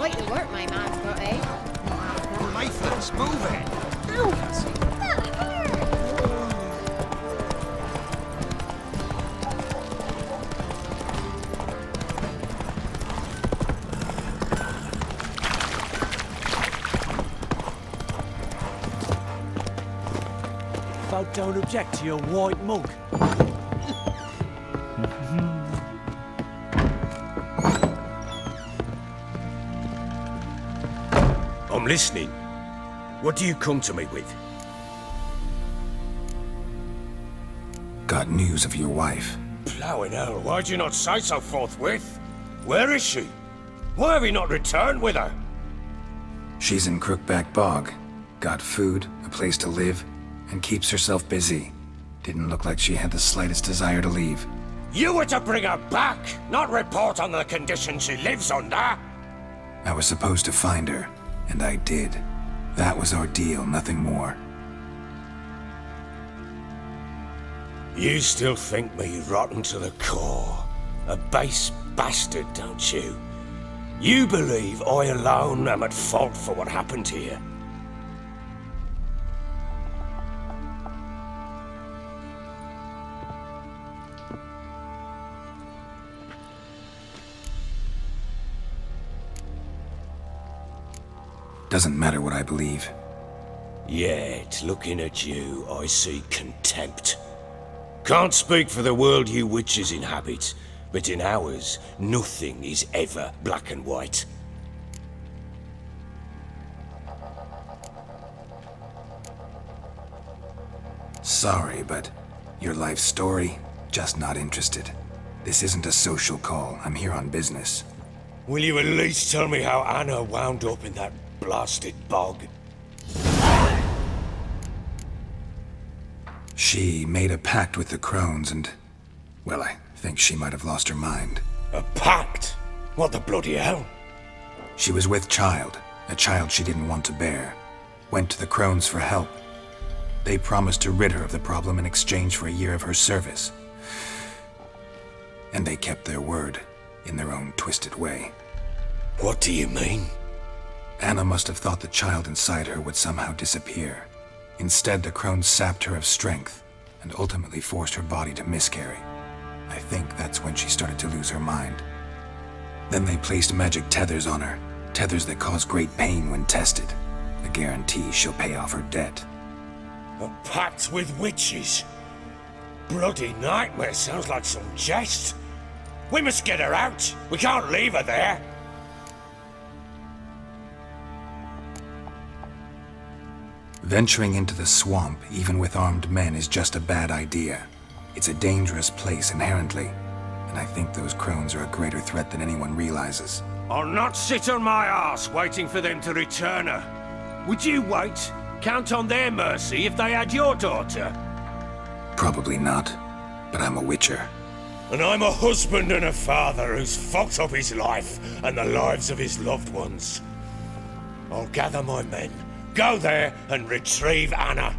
Quite the work my man's got, eh? We're lifeless. Move it. Ow! That hurt! Folk don't object to your white mug. I'm listening. What do you come to me with? Got news of your wife. Plowing hell, why'd you not say so forthwith? Where is she? Why have you not returned with her? She's in Crookback Bog. Got food, a place to live, and keeps herself busy. Didn't look like she had the slightest desire to leave. You were to bring her back, not report on the conditions she lives under. I was supposed to find her, and I did. That was our deal, nothing more. You still think me rotten to the core. A base bastard, don't you? You believe I alone am at fault for what happened here. Doesn't matter what I believe. Yet, looking at you, I see contempt. Can't speak for the world you witches inhabit, but in ours, nothing is ever black and white. Sorry, but your life story, just not interested. This isn't a social call. I'm here on business. Will you at least tell me how Anna wound up in that blasted bog? She made a pact with the crones and... well, I think she might have lost her mind. A pact? What the bloody hell? She was with child, a child she didn't want to bear. Went to the crones for help. They promised to rid her of the problem in exchange for a year of her service. And they kept their word, in their own twisted way. What do you mean? Anna must have thought the child inside her would somehow disappear. Instead, the crones sapped her of strength, and ultimately forced her body to miscarry. I think that's when she started to lose her mind. Then they placed magic tethers on her, tethers that cause great pain when tested. A guarantee she'll pay off her debt. A pact with witches? Bloody nightmare, sounds like some jest. We must get her out. We can't leave her there. Venturing into the swamp, even with armed men, is just a bad idea. It's a dangerous place inherently, and I think those crones are a greater threat than anyone realizes. I'll not sit on my arse waiting for them to return her. Would you wait? Count on their mercy if they had your daughter? Probably not, but I'm a witcher. And I'm a husband and a father who's fucked up his life and the lives of his loved ones. I'll gather my men, go there and retrieve Anna.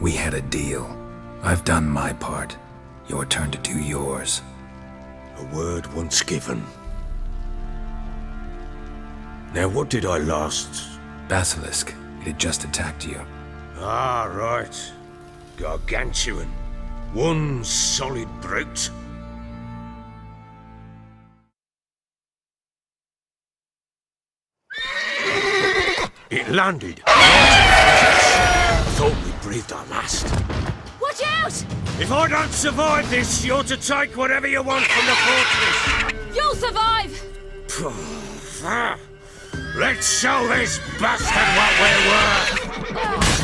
We had a deal. I've done my part. Your turn to do yours. A word once given. Now what did I last... Basilisk. It had just attacked you. Ah, right. Gargantuan. One solid brute. It landed. Thought we breathed our last. Watch out! If I don't survive this, you're to take whatever you want from the fortress. You'll survive! Let's show this bastard what we're worth.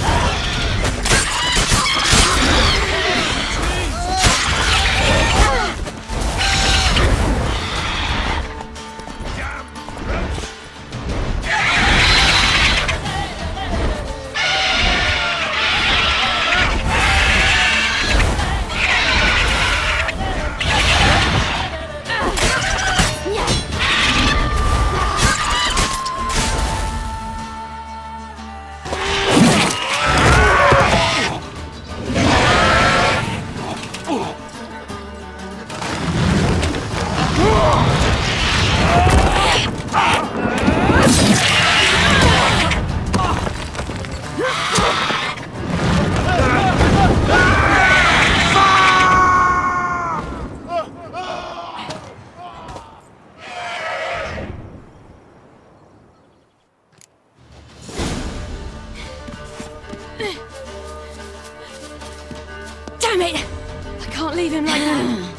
leave him like that.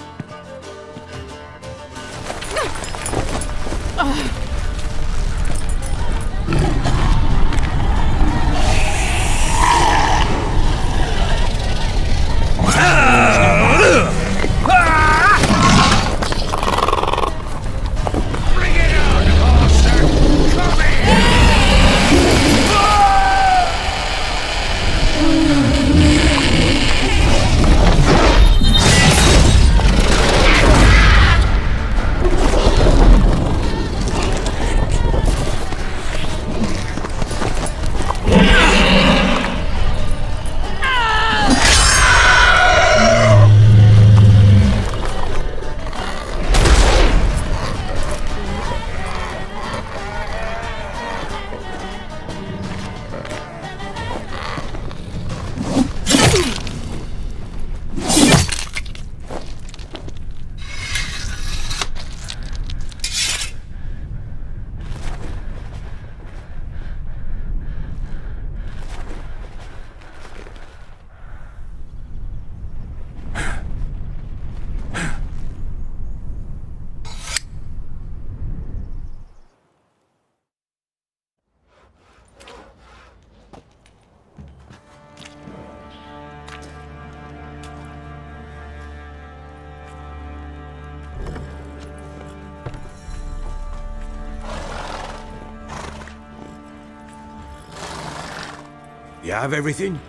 You have everything?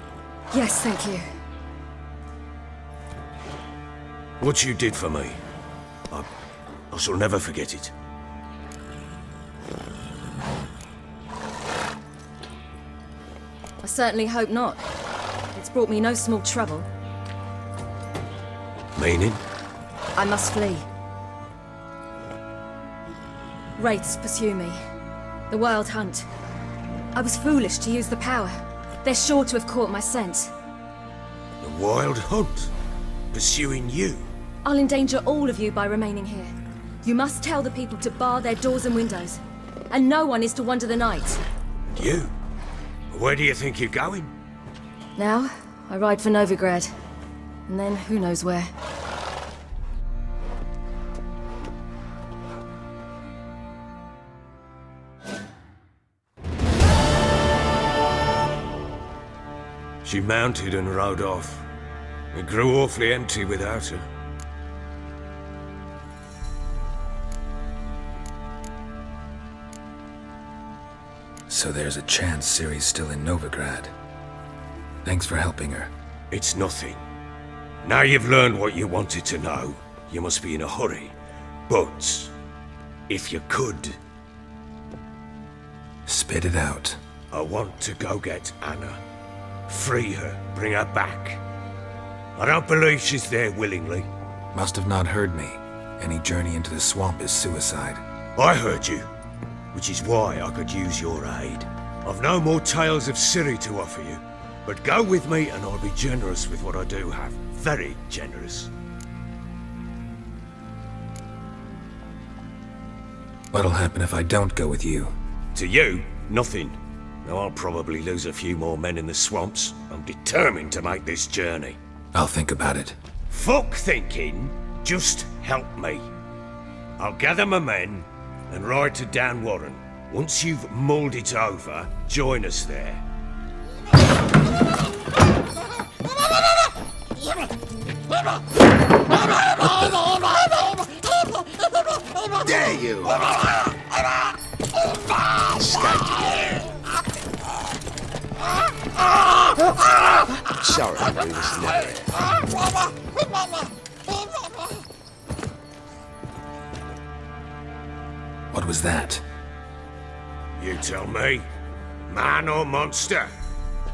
Yes, thank you. What you did for me, I shall never forget it. I certainly hope not. It's brought me no small trouble. Meaning? I must flee. Wraiths pursue me. The Wild Hunt. I was foolish to use the power. They're sure to have caught my scent. The Wild Hunt? Pursuing you? I'll endanger all of you by remaining here. You must tell the people to bar their doors and windows. And no one is to wander the night. You? Where do you think you're going? Now, I ride for Novigrad. And then who knows where. She mounted and rode off. It grew awfully empty without her. So there's a chance Ciri's still in Novigrad. Thanks for helping her. It's nothing. Now you've learned what you wanted to know, you must be in a hurry. But, if you could... Spit it out. I want to go get Anna. Free her, bring her back. I don't believe she's there willingly. Must have not heard me. Any journey into the swamp is suicide. I heard you, which is why I could use your aid. I've no more tales of Ciri to offer you, but go with me and I'll be generous with what I do have. Very generous. What'll happen if I don't go with you? To you, nothing. Now I'll probably lose a few more men in the swamps. I'm determined to make this journey. I'll think about it. Fuck thinking, just help me. I'll gather my men and ride to Dan Warren. Once you've mulled it over, join us there. Dare you! Sorry, we was never here. What was that? You tell me. Man or monster?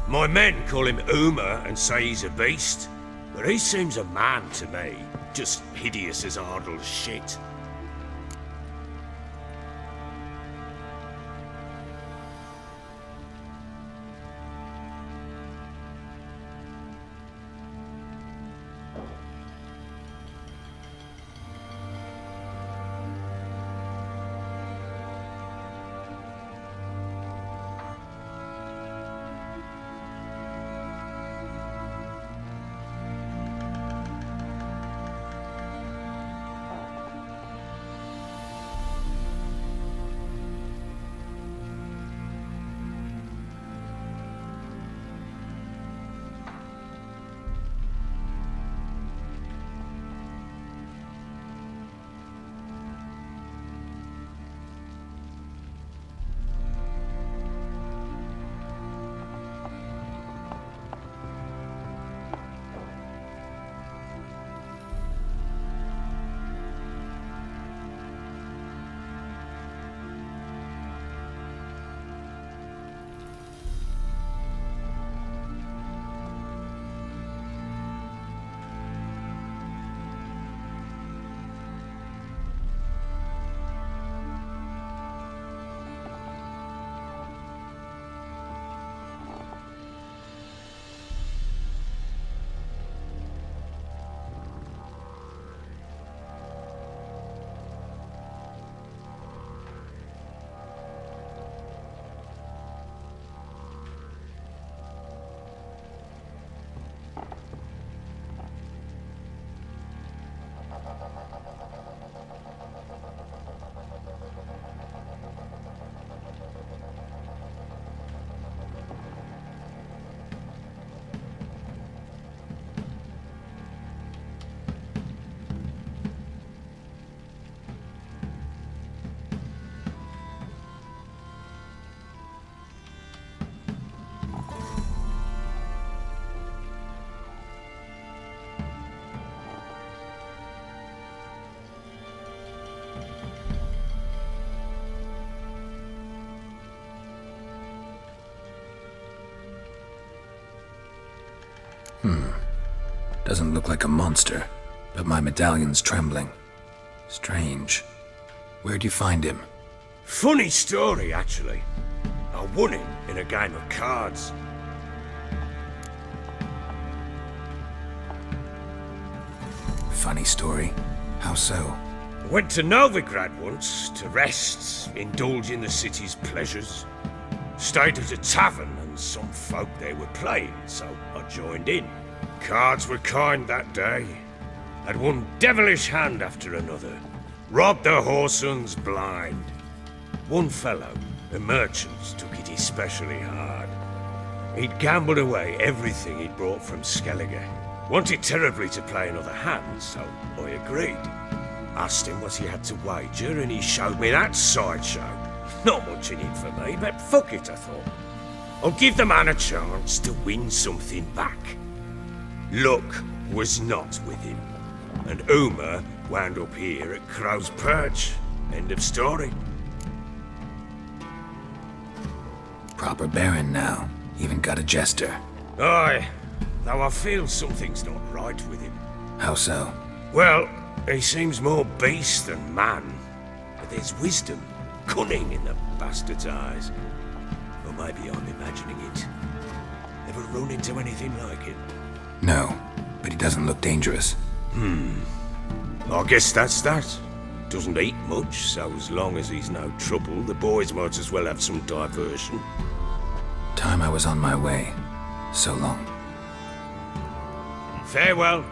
My men call him Uma and say he's a beast, but he seems a man to me. Just hideous as Ardle's shit. Doesn't look like a monster, but my medallion's trembling. Strange. Where'd you find him? Funny story, actually. I won him in a game of cards. Funny story. How so? I went to Novigrad once to rest, indulge in the city's pleasures. Stayed at a tavern and some folk there were playing, so I joined in. Cards were kind that day. Had one devilish hand after another. Robbed the whoresons blind. One fellow, a merchant, took it especially hard. He'd gambled away everything he'd brought from Skellige. Wanted terribly to play another hand, so I agreed. Asked him what he had to wager, and he showed me that sideshow. Not much in it for me, but fuck it, I thought. I'll give the man a chance to win something back. Luck was not with him, and Uma wound up here at Crow's Perch. End of story. Proper baron now. Even got a jester. Aye, though I feel something's not right with him. How so? Well, he seems more beast than man. But there's wisdom, cunning in the bastard's eyes. Or maybe I'm imagining it. Ever run into anything like him? No, but he doesn't look dangerous. I guess that's that. Doesn't eat much, so as long as he's no trouble, the boys might as well have some diversion. Time I was on my way. So long. Farewell.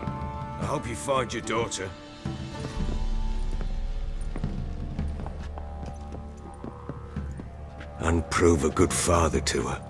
I hope you find your daughter. And prove a good father to her.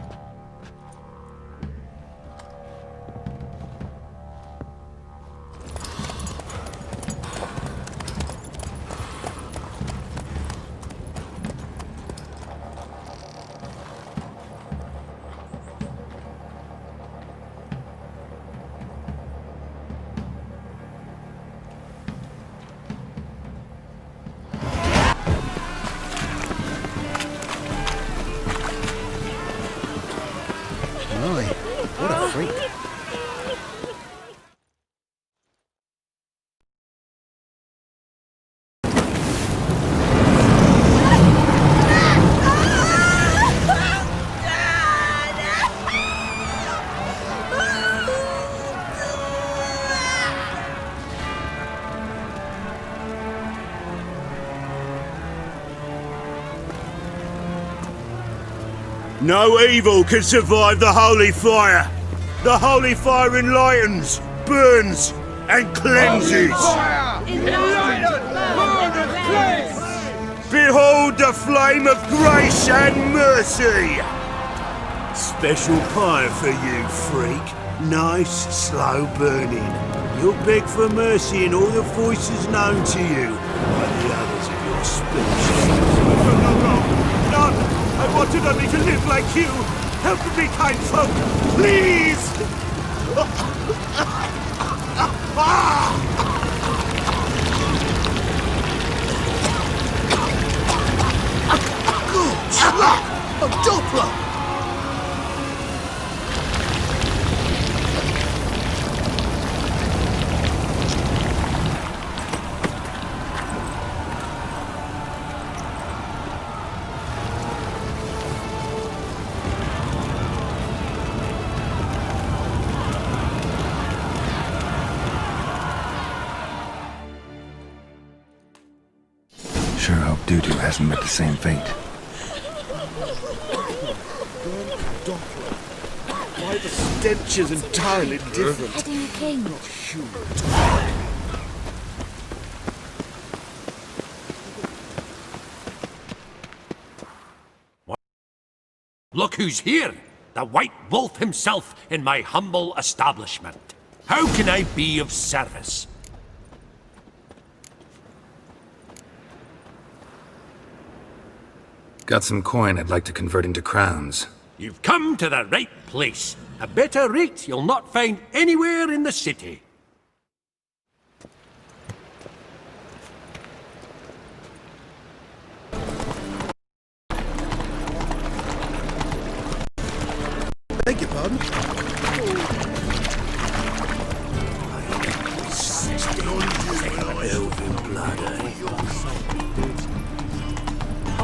What a freak. No evil can survive the holy fire. The holy fire enlightens, burns, and cleanses. Behold the flame of grace and mercy. Special fire for you, freak. Nice, slow burning. You'll beg for mercy in all the voices known to you by the others of your species. No! I wanted only to live like you! Help me, kind folk! Please! Good slap! A Doppler! Sure hope Dudu hasn't met the same fate. Why the stench is entirely different. Heading king. Look who's here! The White Wolf himself in my humble establishment. How can I be of service? Got some coin I'd like to convert into crowns. You've come to the right place. A better rate you'll not find anywhere in the city. Beg your pardon?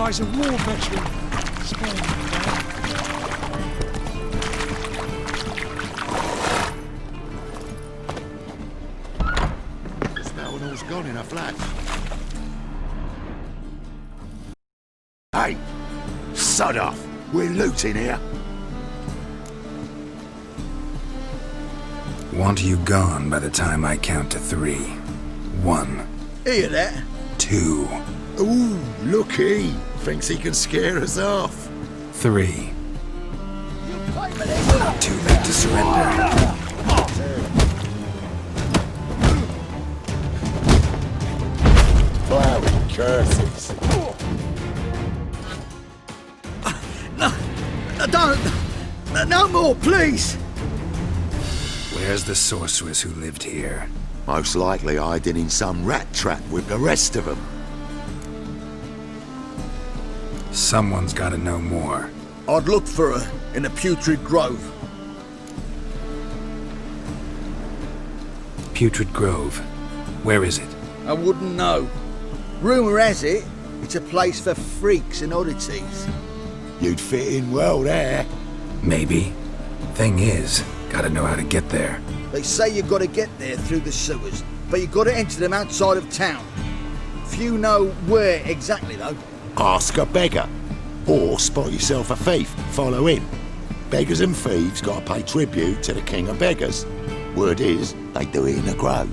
guy's a war veteran. Sparing me, man. The smell and all's gone in a flash. Hey! Sod off! We're looting here. Want you gone by the time I count to 3. 1, Hear that? 2, Ooh, looky! Thinks he can scare us off. 3. Too late to surrender. Plowing curses. No more, please! Where's the sorceress who lived here? Most likely hiding in some rat trap with the rest of them. Someone's gotta know more. I'd look for her in the Putrid Grove. Putrid Grove. Where is it? I wouldn't know. Rumour has it, it's a place for freaks and oddities. You'd fit in well there. Maybe. Thing is, gotta know how to get there. They say you've got to get there through the sewers, but you've got to enter them outside of town. Few know where exactly, though. Ask a beggar. Or spot yourself a thief, follow him. Beggars and thieves gotta pay tribute to the king of beggars. Word is, they do it in the grove.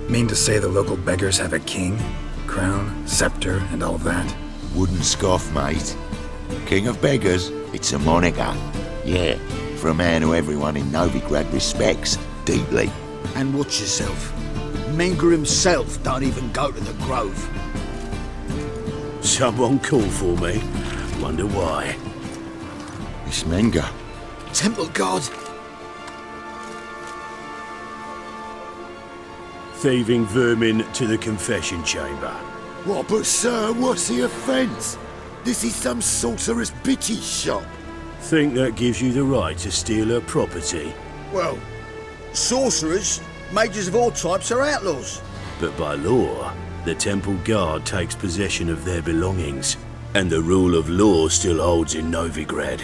Mean to say the local beggars have a king, crown, scepter, and all that? Wouldn't scoff, mate. King of beggars, it's a moniker. Yeah, for a man who everyone in Novigrad respects deeply. And watch yourself. Menger himself don't even go to the Grove. Someone call for me. Wonder why. It's Menger. Temple God. Thieving vermin to the confession chamber. What, but sir, what's the offence? This is some sorcerer's bitch's shop. Think that gives you the right to steal her property? Well, sorcerers, mages of all types are outlaws. But by law, the temple guard takes possession of their belongings, and the rule of law still holds in Novigrad.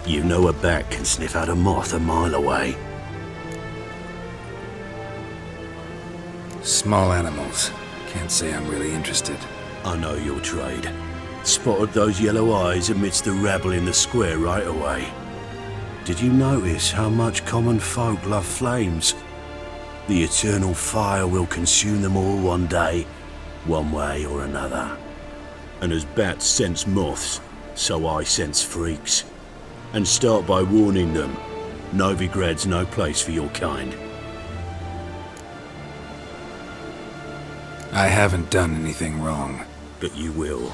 You know a bat can sniff out a moth a mile away. Small animals. Can't say I'm really interested. I know your trade. Spotted those yellow eyes amidst the rabble in the square right away. Did you notice how much common folk love flames? The eternal fire will consume them all one day, one way or another. And as bats sense moths, so I sense freaks. And start by warning them, Novigrad's no place for your kind. I haven't done anything wrong. But you will.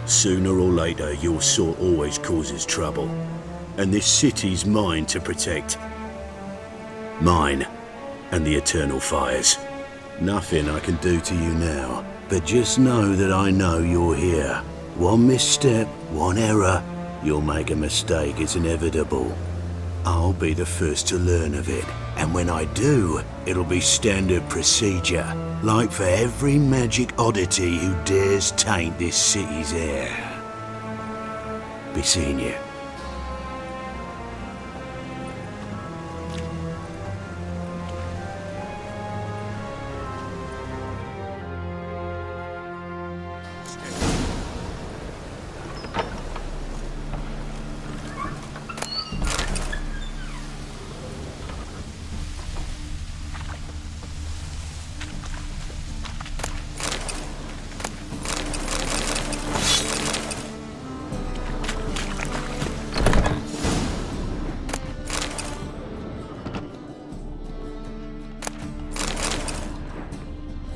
Sooner or later, your sort always causes trouble. And this city's mine to protect. Mine and the eternal fires. Nothing I can do to you now, but just know that I know you're here. One misstep, one error, you'll make a mistake, it's inevitable. I'll be the first to learn of it, and when I do, it'll be standard procedure, like for every magic oddity who dares taint this city's air. Be seeing you.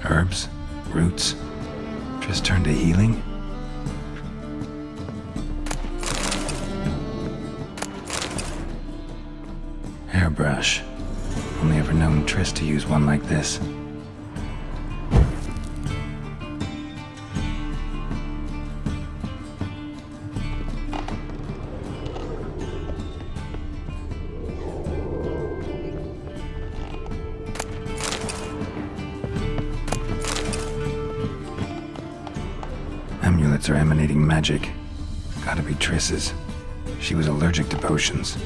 Herbs? Roots? Just turn to healing? Hairbrush. Only ever known Triss to use one like this. emanating magic. Gotta be Triss's. She was allergic to potions.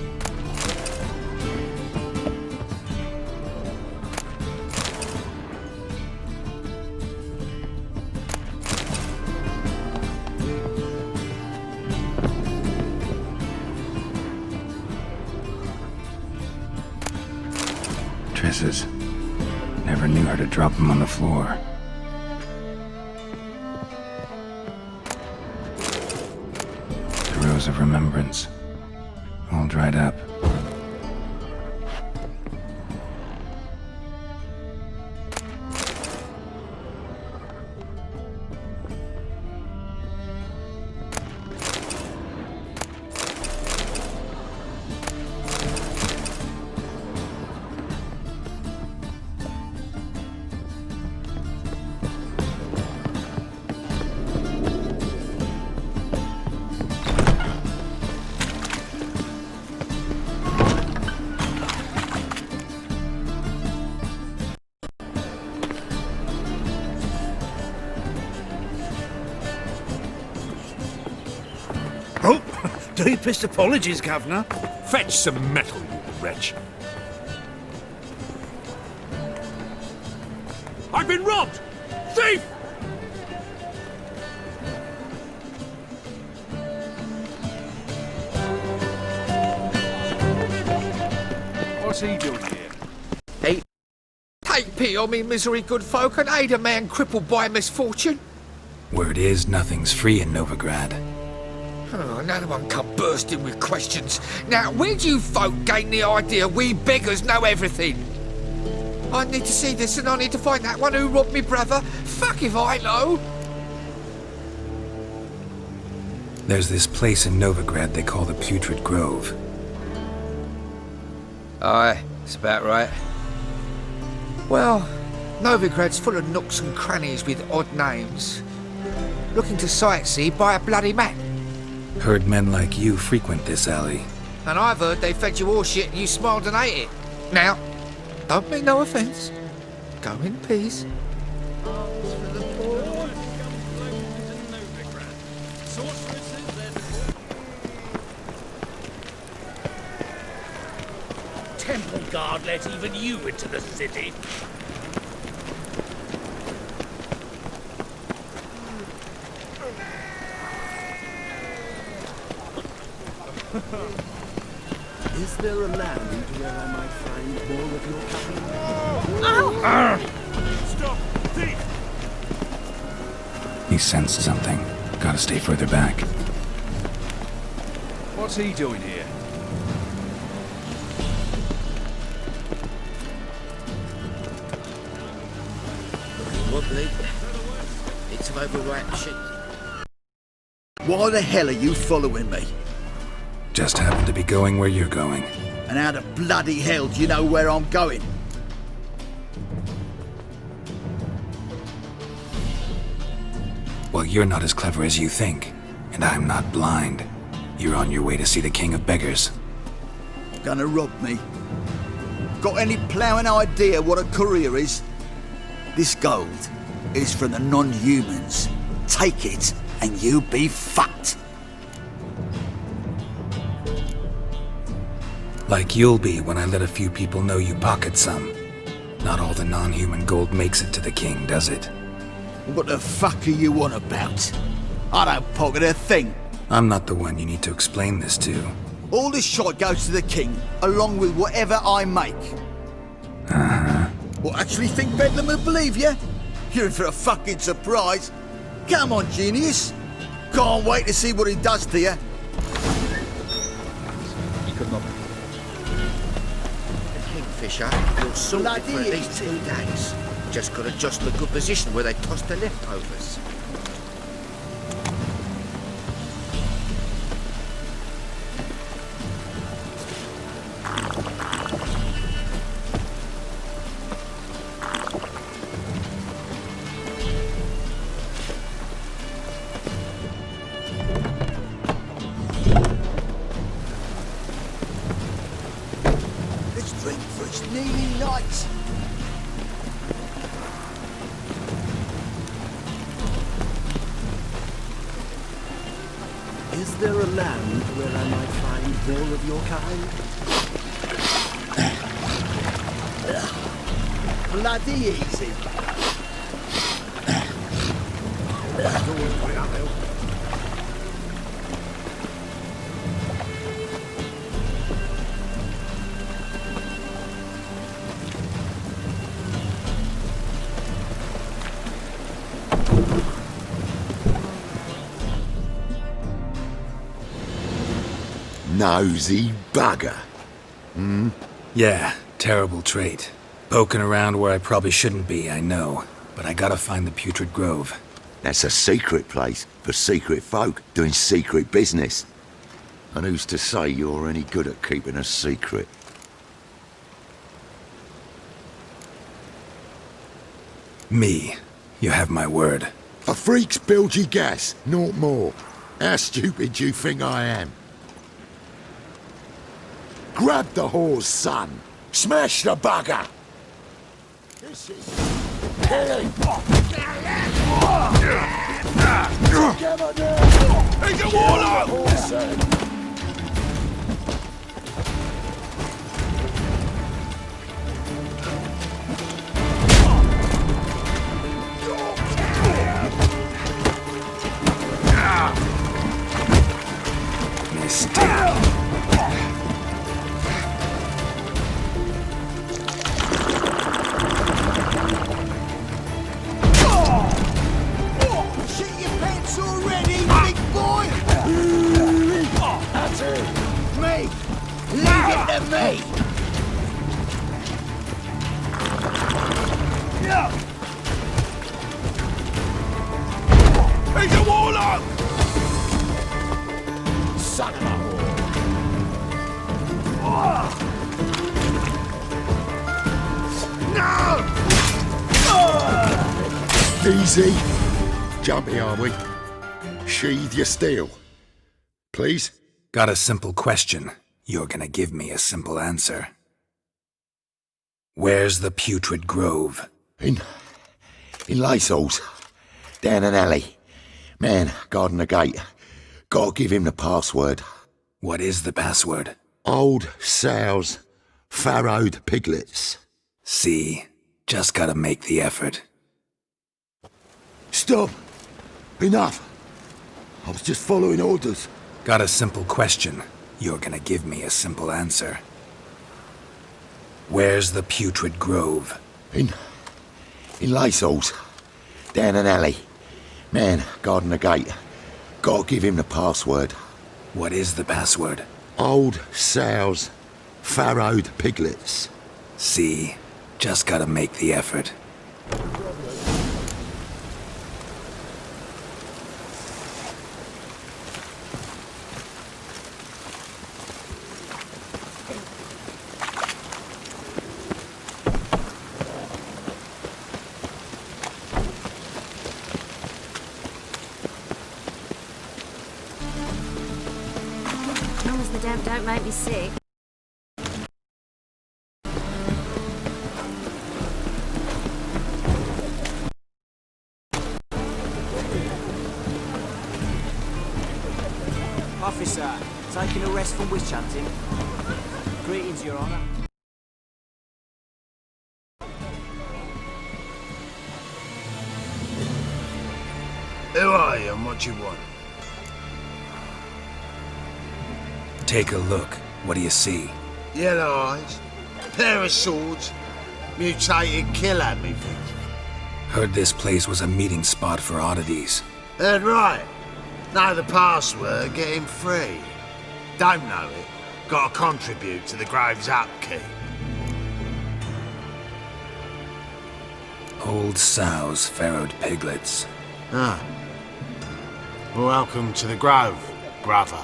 Triss's. Never knew her to drop them on the floor. The rose of remembrance. All dried up. Oh, deepest apologies, Governor. Fetch some metal, you wretch. I've been robbed! Thief! What's he doing here? Hey, take pity on me, misery, good folk, and aid a man crippled by misfortune. Word is, nothing's free in Novigrad. Oh, another one come bursting with questions. Now, where do you folk gain the idea we beggars know everything? I need to see this and I need to find that one who robbed me brother. Fuck if I know. There's this place in Novigrad they call the Putrid Grove. Aye, it's about right. Well, Novigrad's full of nooks and crannies with odd names. Looking to sightsee, buy a bloody map. Heard men like you frequent this alley. And I've heard they fed you all shit and you smiled and ate it. Now, don't mean no offence. Go in peace. Temple Guard let even you into the city. Is there a land where I might find more of your kind? Stop! Thief! He sensed something. Gotta stay further back. What's he doing here? Wobbly. Need some overripe shit. Why the hell are you following me? Just happened to be going where you're going. And how the bloody hell do you know where I'm going? Well, you're not as clever as you think. And I'm not blind. You're on your way to see the King of Beggars. Gonna rob me? Got any ploughing idea what a courier is? This gold is from the non-humans. Take it and you be fucked. Like you'll be when I let a few people know you pocket some. Not all the non-human gold makes it to the king, does it? What the fuck are you on about? I don't pocket a thing. I'm not the one you need to explain this to. All this shot goes to the king, along with whatever I make. Uh-huh. What, actually think Bedlam will believe you? You're in for a fucking surprise. Come on, genius. Can't wait to see what he does to you. Kingfisher, you'll sort it for at least 2 days. Just gotta jostle a good position where they toss the leftovers. Let's drink for it's nearly night. Is there a land where I might find more of your kind? Bloody easy. Nosy bugger. Yeah, terrible trait. Poking around where I probably shouldn't be, I know. But I gotta find the Putrid Grove. That's a secret place for secret folk doing secret business. And who's to say you're any good at keeping a secret? Me. You have my word. A freak's bilgy gas, naught more. How stupid do you think I am? Grab the whore's son. Smash the bugger. This is... He's a warlock! He's a warlock! Son of a whore. No! Easy. Jumpy, are we? Sheathe your steel. Please? Got a simple question. You're gonna give me a simple answer. Where's the Putrid Grove? In Lysol's. Down an alley. Man, guarding the gate. Gotta give him the password. What is the password? Old sows, farrowed piglets. See? Just gotta make the effort. Stop! Enough! I was just following orders. Got a simple question. You're gonna give me a simple answer. Where's the Putrid Grove? In Lysol's. Down an alley. Man, guarding the gate. Gotta give him the password. What is the password? Old sows, farrowed piglets. See? Just gotta make the effort. As long as the damp don't make me sick. Officer, taking a rest from witch hunting. Greetings, Your Honor. Who are you and what you want? Take a look. What do you see? Yellow eyes, pair of swords, mutated killer, methinks. Heard this place was a meeting spot for oddities. Heard right. Know the password, get him free. Don't know it, gotta contribute to the Grove's upkeep. Old sows, farrowed piglets. Ah. Welcome to the Grove, brother.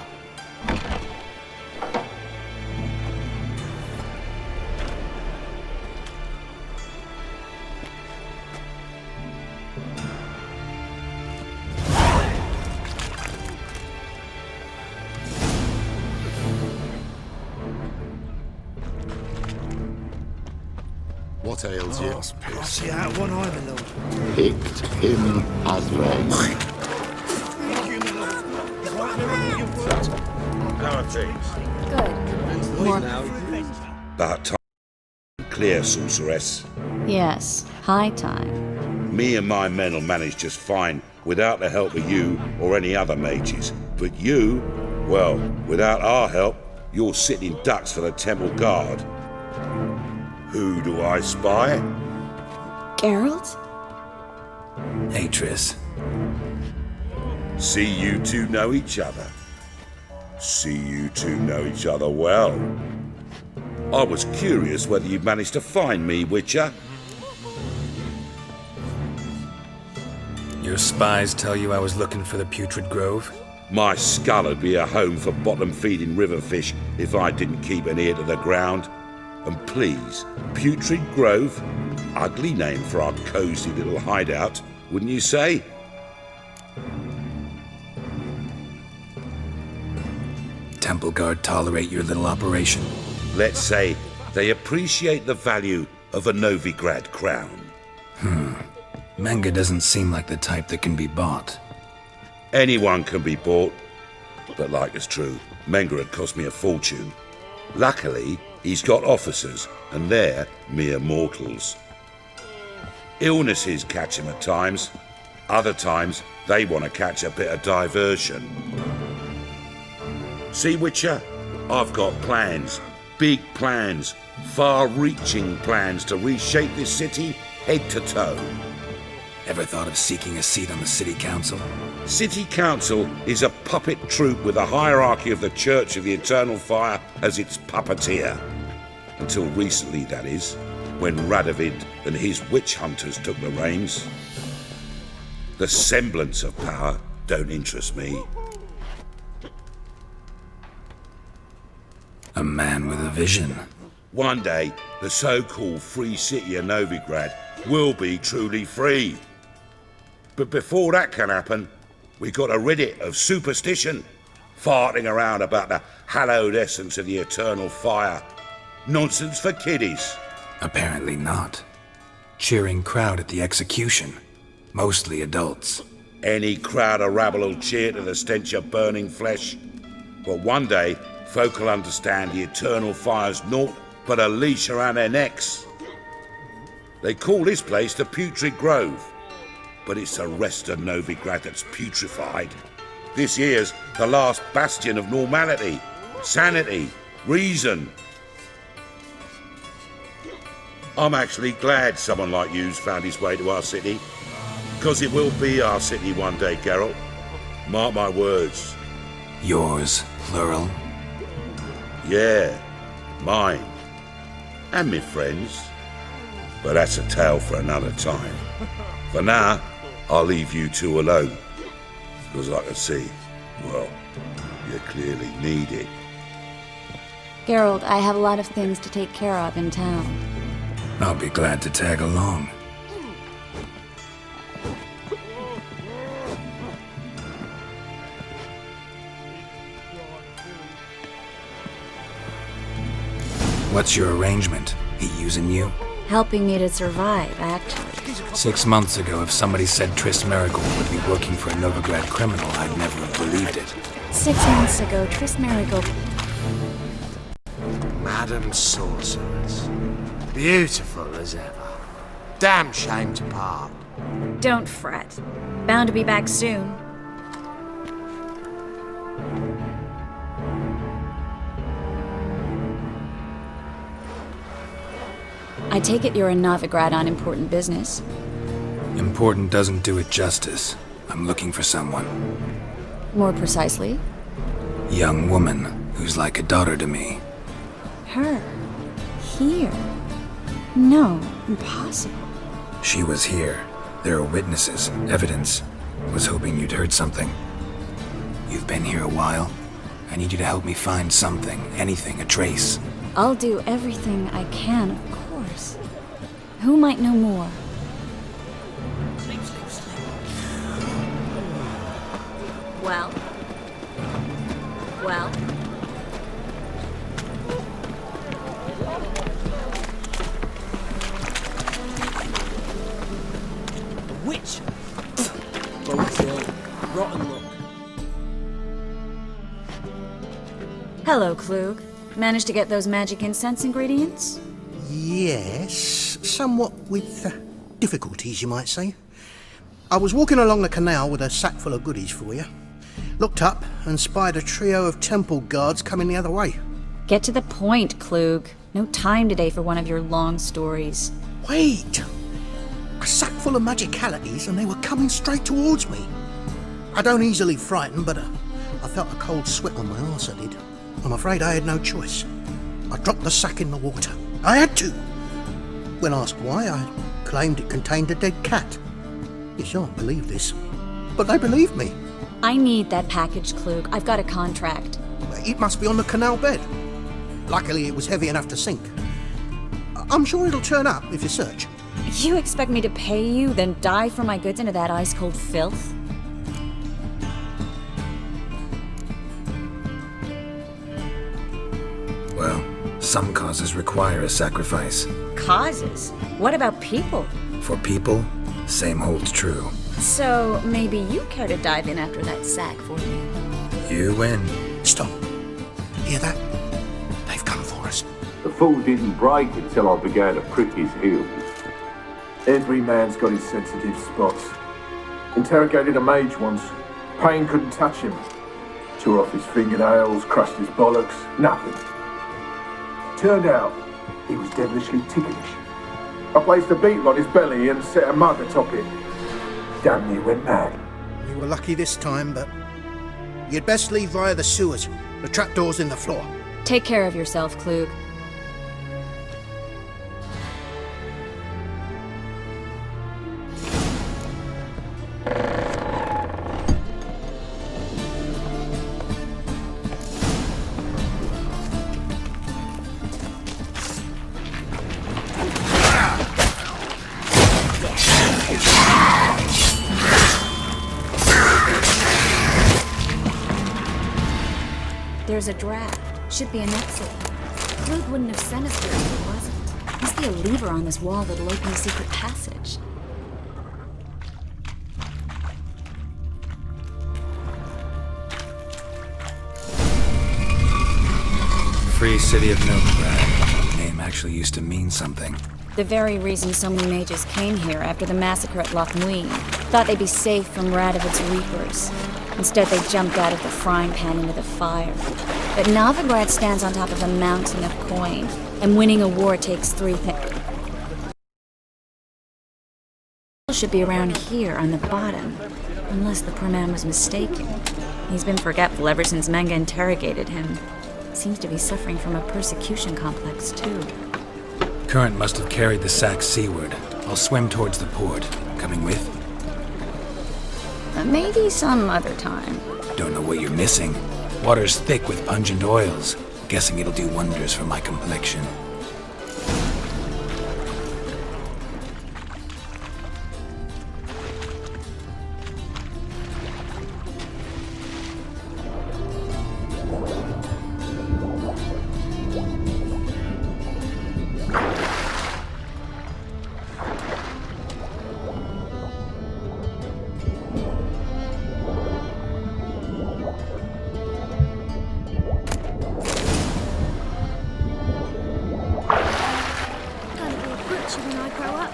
What ails you? I see out one eye, my lord. Picked him as well. Thank you, my lord. Right, my lord, things? Good. More. About time. Clear, sorceress. Yes, high time. Me and my men will manage just fine without the help of you or any other mages. But you, well, without our help, you're sitting ducks for the temple guard. Who do I spy? Geralt? Hey, Triss. See you two know each other. See you two know each other well. I was curious whether you'd managed to find me, Witcher. Your spies tell you I was looking for the Putrid Grove? My skull would be a home for bottom-feeding river fish if I didn't keep an ear to the ground. And please, Putrid Grove? Ugly name for our cosy little hideout, wouldn't you say? Temple Guard tolerate your little operation? Let's say they appreciate the value of a Novigrad crown. Menga doesn't seem like the type that can be bought. Anyone can be bought, but like it's true, Menga had cost me a fortune. Luckily, he's got officers, and they're mere mortals. Illnesses catch him at times. Other times, they want to catch a bit of diversion. See, Witcher? I've got plans. Big plans. Far-reaching plans to reshape this city head to toe. Ever thought of seeking a seat on the city council? City council is a puppet troupe with a hierarchy of the Church of the Eternal Fire as its puppeteer. Until recently, that is, when Radovid and his witch hunters took the reins. The semblance of power don't interest me. A man with a vision. One day, the so-called free city of Novigrad will be truly free. But before that can happen, we got to rid it of superstition, farting around about the hallowed essence of the eternal fire. Nonsense for kiddies. Apparently not. Cheering crowd at the execution. Mostly adults. Any crowd of rabble will cheer to the stench of burning flesh. But one day, folk will understand the eternal fire's naught but a leash around their necks. They call this place the Putrid Grove, but it's the rest of Novigrad that's putrefied. This here's the last bastion of normality, sanity, reason. I'm actually glad someone like you's found his way to our city, because it will be our city one day, Geralt. Mark my words. Yours, plural? Yeah, mine. And me friends. But that's a tale for another time. For now, I'll leave you two alone. Because I can see, well, you clearly need it. Geralt, I have a lot of things to take care of in town. I'll be glad to tag along. What's your arrangement? He using you? Helping me to survive, actually. 6 months ago, if somebody said Triss Marigold would be working for a Novigrad criminal, I'd never have believed it. 6 months ago, Triss Marigold... Madam Sorceress. Beautiful as ever. Damn shame to part. Don't fret. Bound to be back soon. I take it you're in Novigrad on important business. Important doesn't do it justice. I'm looking for someone. More precisely? Young woman who's like a daughter to me. Her? Here? No, impossible. She was here. There are witnesses, evidence. Was hoping you'd heard something. You've been here a while. I need you to help me find something, anything, a trace. I'll do everything I can, of course. Who might know more? Well? Well? A witch? Both ill. Rotten luck. Hello, Klug. Managed to get those magic incense ingredients? Yes, somewhat with difficulties, you might say. I was walking along the canal with a sack full of goodies for you. Looked up and spied a trio of temple guards coming the other way. Get to the point, Klug. No time today for one of your long stories. Wait! A sack full of magicalities and they were coming straight towards me. I don't easily frighten, but I felt a cold sweat on my arse, I did. I'm afraid I had no choice. I dropped the sack in the water. I had to! When asked why, I claimed it contained a dead cat. You shan't believe this, but they believed me. I need that package, Klug. I've got a contract. It must be on the canal bed. Luckily, it was heavy enough to sink. I'm sure it'll turn up if you search. You expect me to pay you, then dive for my goods into that ice-cold filth? Well, some causes require a sacrifice. Causes? What about people? For people, same holds true. So, maybe you care to dive in after that sack for me? You win. Stop. Hear that? They've come for us. The fool didn't break until I began to prick his heels. Every man's got his sensitive spots. Interrogated a mage once. Pain couldn't touch him. Tore off his fingernails, crushed his bollocks, nothing. Turned out, he was devilishly ticklish. I placed a beetle on his belly and set a mug atop it. Damn near went mad. You were lucky this time, but you'd best leave via the sewers. The trapdoor's in the floor. Take care of yourself, Klug. There's a draft. Should be an exit. Klug wouldn't have sent us here if it wasn't. Must be a lever on this wall that'll open a secret passage. Free City of Nilfgaard. The name actually used to mean something. The very reason so many mages came here after the massacre at Loch Muin. Thought they'd be safe from Radovid's reapers. Instead, they jumped out of the frying pan into the fire. But Nilfgaard stands on top of a mountain of coin, and winning a war takes three things. Should be around here on the bottom, unless the poor man was mistaken. He's been forgetful ever since Manga interrogated him. Seems to be suffering from a persecution complex, too. Current must have carried the sack seaward. I'll swim towards the port. Coming with? Maybe some other time. Don't know what you're missing. Water's thick with pungent oils. Guessing it'll do wonders for my complexion. When I grow up.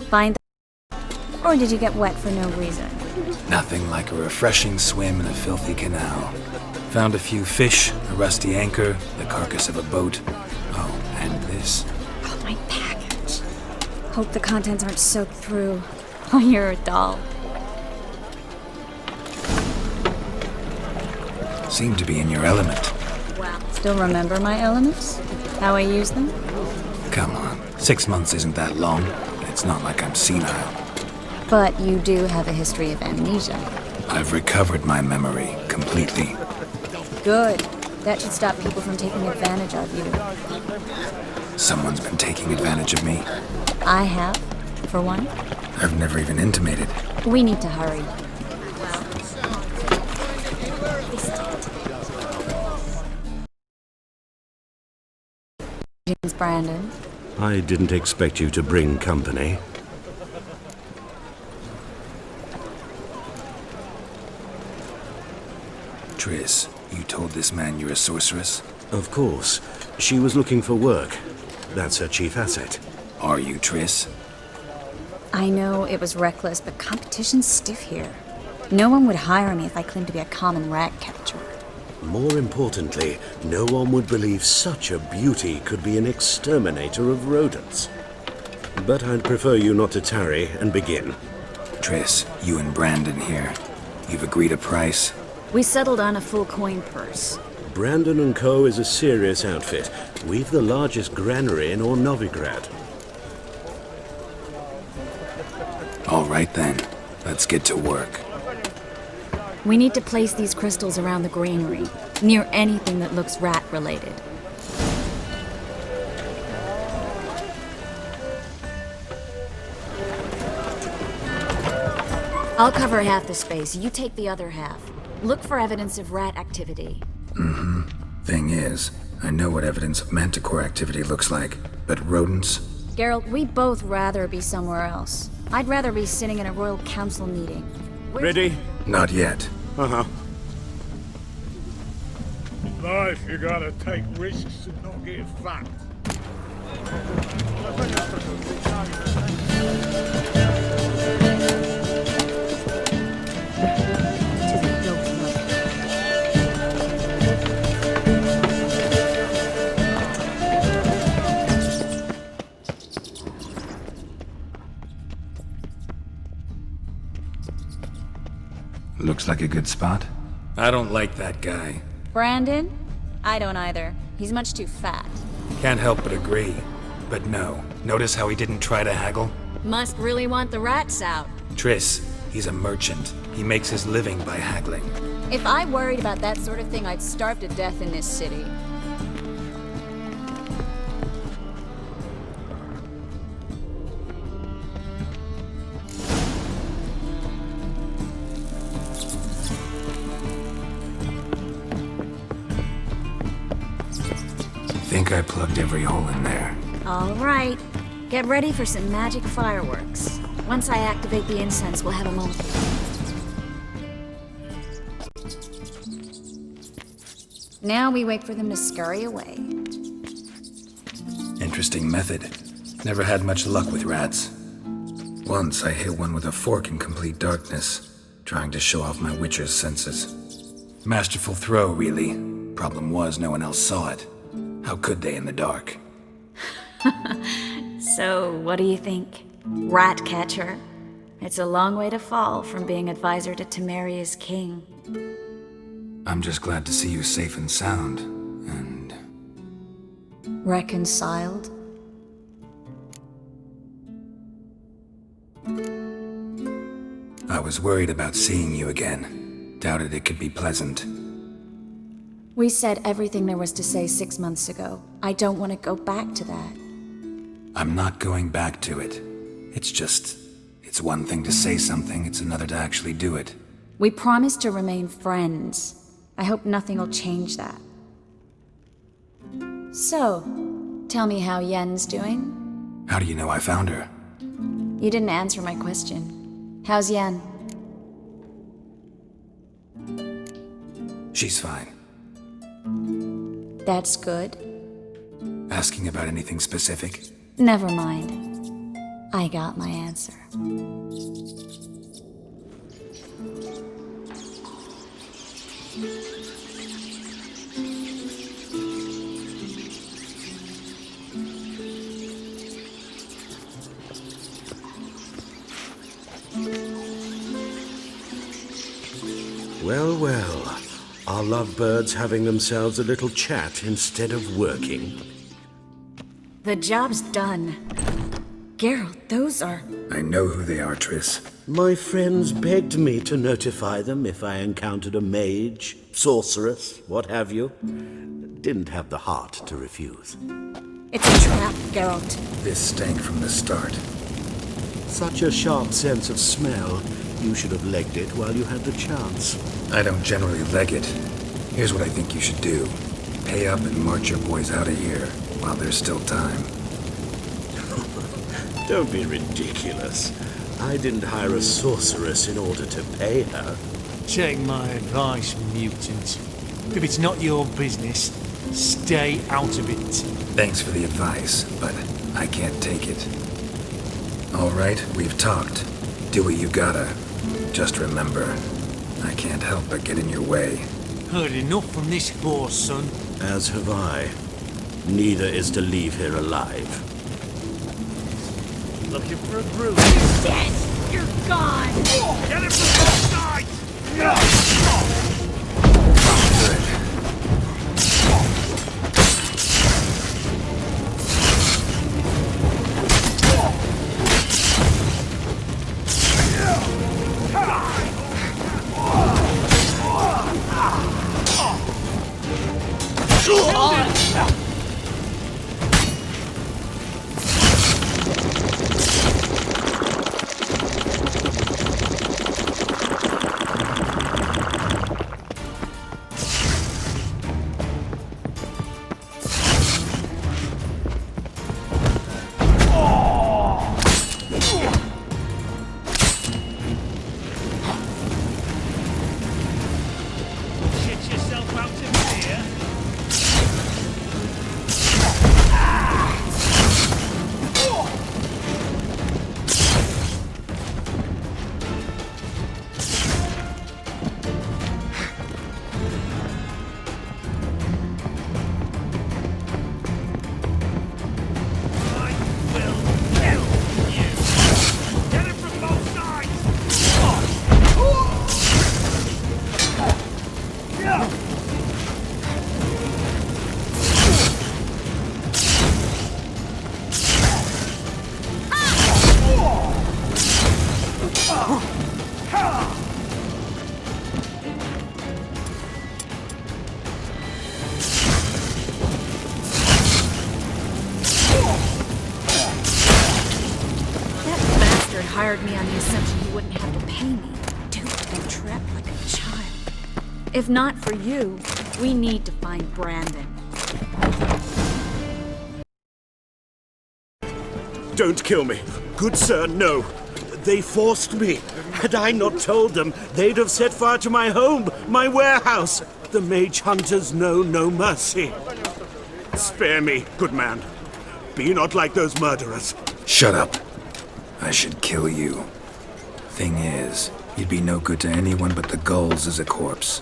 Find the... Or did you get wet for no reason? Nothing like a refreshing swim in a filthy canal. Found a few fish, a rusty anchor, the carcass of a boat. Oh, and this. Oh, my package. Hope the contents aren't soaked through. Oh, you're a doll. Seem to be in your element. Wow. Still remember my elements? How I use them? Come on, 6 months isn't that long. It's not like I'm senile. But you do have a history of amnesia. I've recovered my memory completely. Good. That should stop people from taking advantage of you. Someone's been taking advantage of me. I have, for one. I've never even intimated. We need to hurry. Brandon. I didn't expect you to bring company. Triss, you told this man you're a sorceress? Of course. She was looking for work. That's her chief asset. Are you, Triss? I know it was reckless, but competition's stiff here. No one would hire me if I claimed to be a common rat catcher. More importantly, no one would believe such a beauty could be an exterminator of rodents. But I'd prefer you not to tarry and begin. Triss, you and Brandon here. You've agreed a price? We settled on a full coin purse. Brandon & Co. is a serious outfit. We've the largest granary in all Novigrad. All right then, let's get to work. We need to place these crystals around the granary, near anything that looks rat-related. I'll cover half the space, you take the other half. Look for evidence of rat activity. Mm-hmm. Thing is, I know what evidence of manticore activity looks like, but rodents? Geralt, we'd both rather be somewhere else. I'd rather be sitting in a royal council meeting. Ready? Not yet. Uh-huh. Life, you gotta take risks and not get fucked. Looks like a good spot. I don't like that guy. Brandon? I don't either. He's much too fat. Can't help but agree. But no, notice how he didn't try to haggle? Must really want the rats out. Triss, he's a merchant. He makes his living by haggling. If I worried about that sort of thing, I'd starve to death in this city. Think I plugged every hole in there. All right. Get ready for some magic fireworks. Once I activate the incense, we'll have a moment. Now we wait for them to scurry away. Interesting method. Never had much luck with rats. Once I hit one with a fork in complete darkness, trying to show off my witcher's senses. Masterful throw, really. Problem was, no one else saw it. How could they in the dark? So, what do you think? Rat catcher? It's a long way to fall from being advisor to Temeria's king. I'm just glad to see you safe and sound, and... Reconciled? I was worried about seeing you again. Doubted it could be pleasant. We said everything there was to say 6 months ago. I don't want to go back to that. I'm not going back to it. It's one thing to say something, it's another to actually do it. We promised to remain friends. I hope nothing will change that. So, tell me how Yen's doing? How do you know I found her? You didn't answer my question. How's Yen? She's fine. That's good. Asking about anything specific? Never mind. I got my answer. Well, well. Are lovebirds having themselves a little chat instead of working? The job's done. Geralt, those are... I know who they are, Triss. My friends begged me to notify them if I encountered a mage, sorceress, what have you. Didn't have the heart to refuse. It's a trap, Geralt. This stank from the start. Such a sharp sense of smell. You should have legged it while you had the chance. I don't generally leg it. Here's what I think you should do. Pay up and march your boys out of here while there's still time. Don't be ridiculous. I didn't hire a sorceress in order to pay her. Take my advice, mutant. If it's not your business, stay out of it. Thanks for the advice, but I can't take it. All right, we've talked. Do what you gotta. Just remember, I can't help but get in your way. Heard enough from this horse, son. As have I. Neither is to leave here alive. Looking for a bruise? Yes! You're gone! Get him from both sides! Hired me on the assumption you wouldn't have to pay me. Duped and trapped like a child. If not for you, we need to find Brandon. Don't kill me. Good sir, no. They forced me. Had I not told them, they'd have set fire to my home, my warehouse. The mage hunters know no mercy. Spare me, good man. Be not like those murderers. Shut up. I should kill you. Thing is, you'd be no good to anyone but the gulls as a corpse.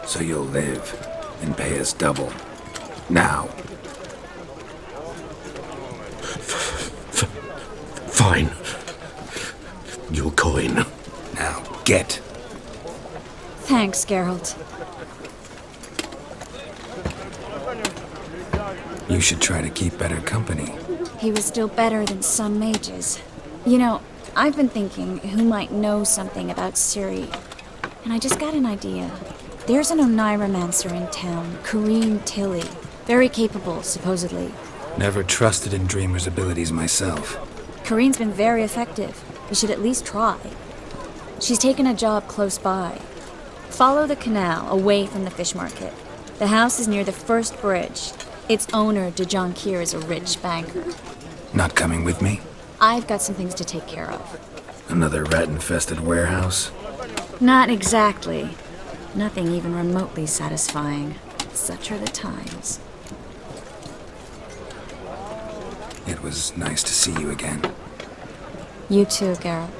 So you'll live and pay us double. Now. Fine. Your coin. Now, get. Thanks, Geralt. You should try to keep better company. He was still better than some mages. You know, I've been thinking who might know something about Ciri. And I just got an idea. There's an Oneiromancer in town, Corrine Tilly. Very capable, supposedly. Never trusted in Dreamer's abilities myself. Corrine's been very effective. You should at least try. She's taken a job close by. Follow the canal, away from the fish market. The house is near the first bridge. Its owner, De Jonquier, is a rich banker. Not coming with me? I've got some things to take care of. Another rat-infested warehouse? Not exactly. Nothing even remotely satisfying. Such are the times. It was nice to see you again. You too, Geralt.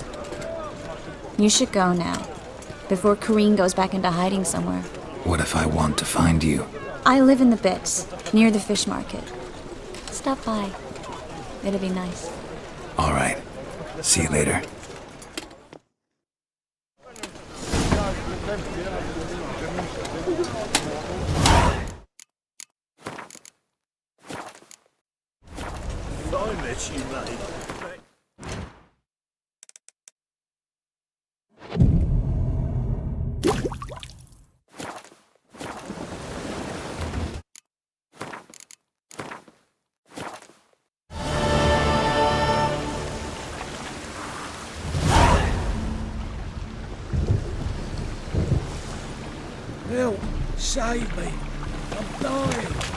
You should go now, before Corrine goes back into hiding somewhere. What if I want to find you? I live in the Bix, near the fish market. Stop by. It'll be nice. All right. See you later. mess you made. Help! Save me! I'm dying!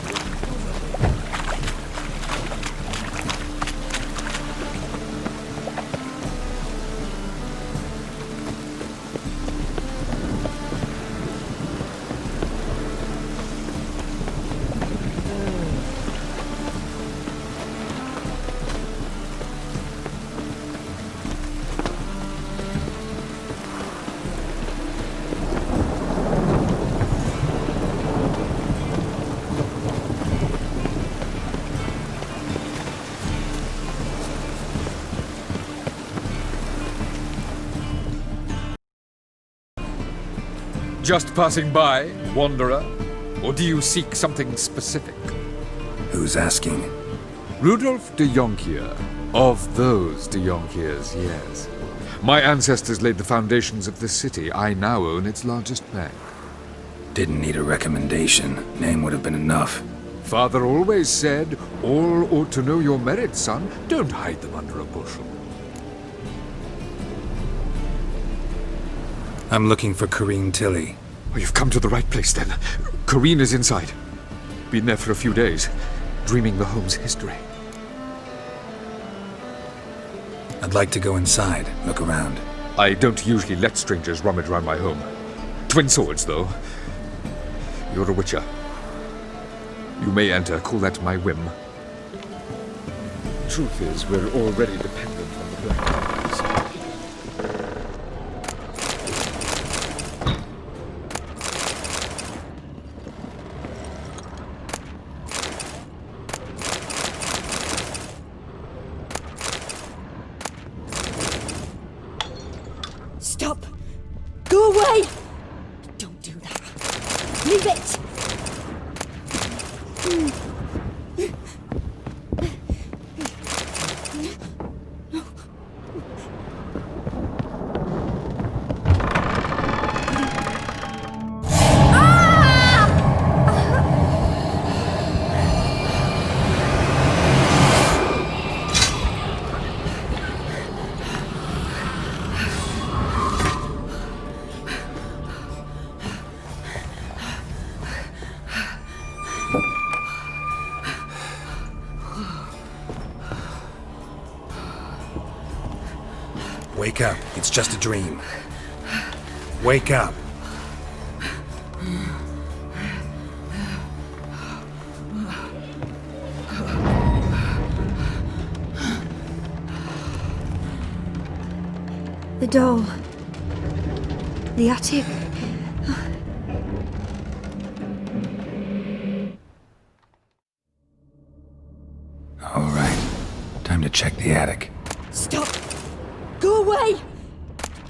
Just passing by, wanderer? Or do you seek something specific? Who's asking? Rudolf de Jonkier. Of those de Jonkiers, yes. My ancestors laid the foundations of this city. I now own its largest bank. Didn't need a recommendation. Name would have been enough. Father always said, all ought to know your merits, son. Don't hide them under a bushel. I'm looking for Corrine Tilly. Oh, you've come to the right place, then. Corrine is inside. Been there for a few days, dreaming the home's history. I'd like to go inside, look around. I don't usually let strangers rummage around my home. Twin swords, though. You're a witcher. You may enter, call that my whim. Truth is, we're already dependent on the Black Armies. Stop! Go away! Don't do that. Leave it! Wake up. It's just a dream. Wake up. The doll. The attic. All right. Time to check the attic. Stop! Go away!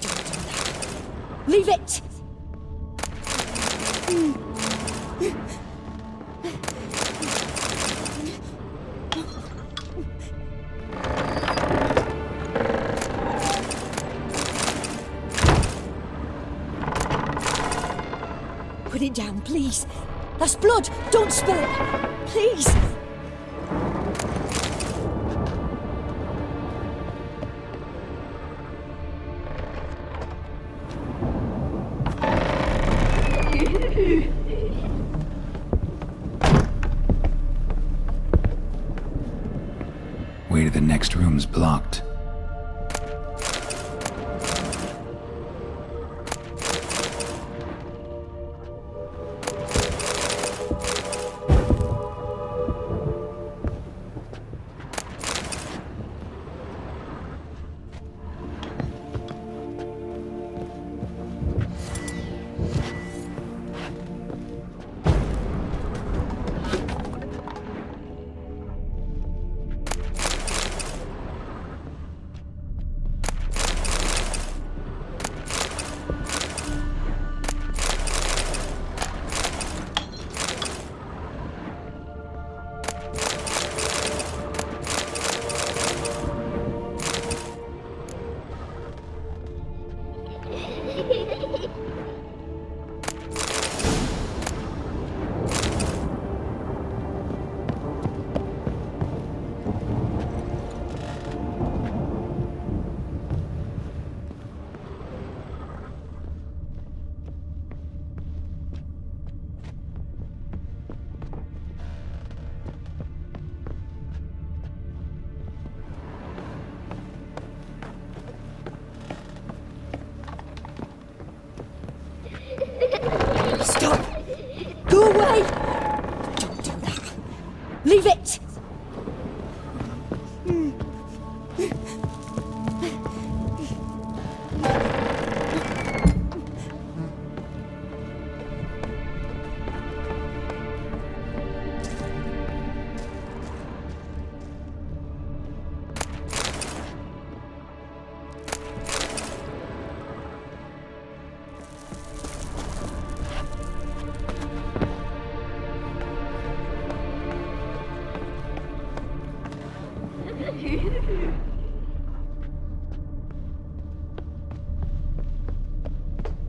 Don't do that. Leave it! Put it down, please. That's blood! Don't spill it! Please! Way to the next room's blocked.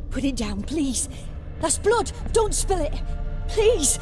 Put it down, please. That's blood. Don't spill it. Please.